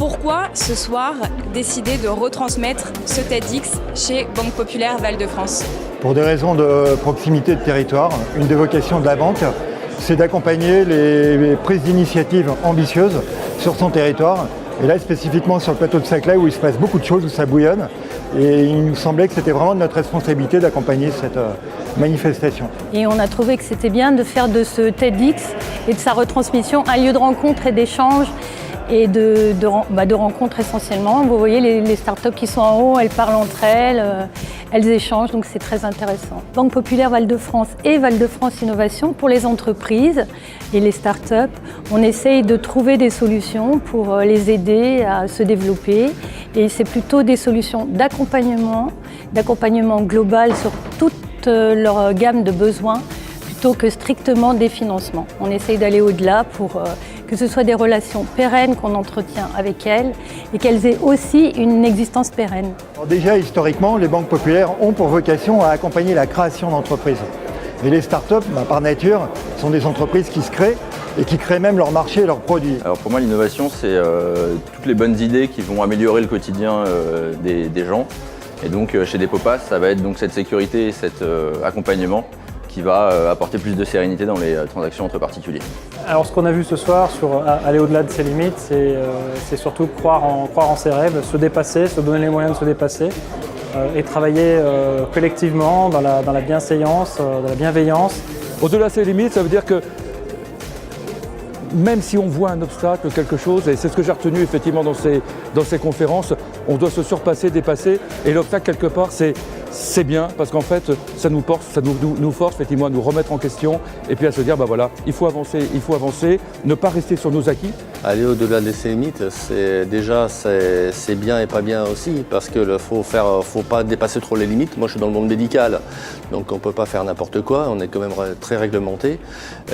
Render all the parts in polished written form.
Pourquoi ce soir décider de retransmettre ce TEDx chez Banque Populaire Val-de-France? Pour des raisons de proximité de territoire, une des vocations de la banque, c'est d'accompagner les prises d'initiatives ambitieuses sur son territoire. Et là, spécifiquement sur le plateau de Saclay, où il se passe beaucoup de choses, où ça bouillonne. Et il nous semblait que c'était vraiment de notre responsabilité d'accompagner cette manifestation. Et on a trouvé que c'était bien de faire de ce TEDx et de sa retransmission un lieu de rencontre et d'échange et de rencontres essentiellement. Vous voyez les startups qui sont en haut, elles parlent entre elles, elles échangent, donc c'est très intéressant. Banque Populaire Val-de-France et Val-de-France Innovation, pour les entreprises et les startups, on essaye de trouver des solutions pour les aider à se développer. Et c'est plutôt des solutions d'accompagnement global sur toute leur gamme de besoins, plutôt que strictement des financements. On essaye d'aller au-delà pour que ce soit des relations pérennes qu'on entretient avec elles et qu'elles aient aussi une existence pérenne. Alors déjà, historiquement, les banques populaires ont pour vocation à accompagner la création d'entreprises. Et les startups, par nature, sont des entreprises qui se créent et qui créent même leur marché et leurs produits. Alors pour moi, l'innovation, c'est toutes les bonnes idées qui vont améliorer le quotidien des gens. Et donc chez Depopas, ça va être donc cette sécurité et cet accompagnement qui va apporter plus de sérénité dans les transactions entre particuliers. Alors ce qu'on a vu ce soir sur aller au-delà de ses limites, c'est surtout croire en ses rêves, se dépasser, se donner les moyens de se dépasser et travailler collectivement dans la bienséance, dans la bienveillance. Au-delà de ses limites, ça veut dire que même si on voit un obstacle, quelque chose, et c'est ce que j'ai retenu effectivement dans ces conférences, on doit se surpasser, dépasser, et l'obstacle quelque part c'est bien parce qu'en fait ça nous force effectivement à nous remettre en question et puis à se dire voilà, il faut avancer, ne pas rester sur nos acquis. Aller au-delà de ses limites, c'est bien et pas bien aussi parce que faut pas dépasser trop les limites. Moi je suis dans le monde médical, donc on peut pas faire n'importe quoi, on est quand même très réglementé.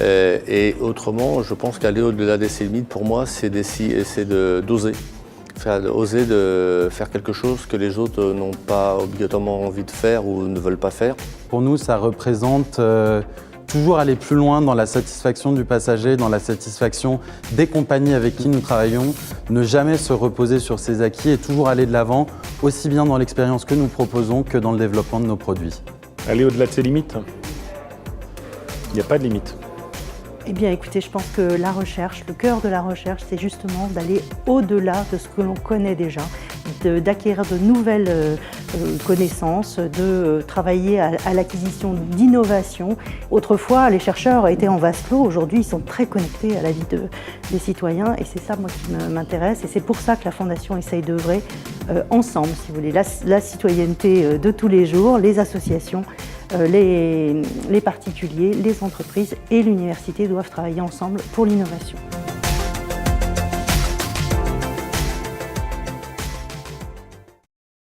Et autrement, je pense qu'aller au-delà de ses limites pour moi c'est d'oser. Oser de faire quelque chose que les autres n'ont pas obligatoirement envie de faire ou ne veulent pas faire. Pour nous, ça représente toujours aller plus loin dans la satisfaction du passager, dans la satisfaction des compagnies avec qui nous travaillons, ne jamais se reposer sur ses acquis et toujours aller de l'avant, aussi bien dans l'expérience que nous proposons que dans le développement de nos produits. Aller au-delà de ses limites, il n'y a pas de limite. Eh bien écoutez, je pense que la recherche, le cœur de la recherche, c'est justement d'aller au-delà de ce que l'on connaît déjà, d'acquérir de nouvelles connaissances, de travailler à l'acquisition d'innovations. Autrefois, les chercheurs étaient en vase clos, aujourd'hui ils sont très connectés à la vie des citoyens et c'est ça moi qui m'intéresse et c'est pour ça que la Fondation essaye d'œuvrer ensemble, si vous voulez, la citoyenneté de tous les jours, les associations, les particuliers, les entreprises et l'université doivent travailler ensemble pour l'innovation.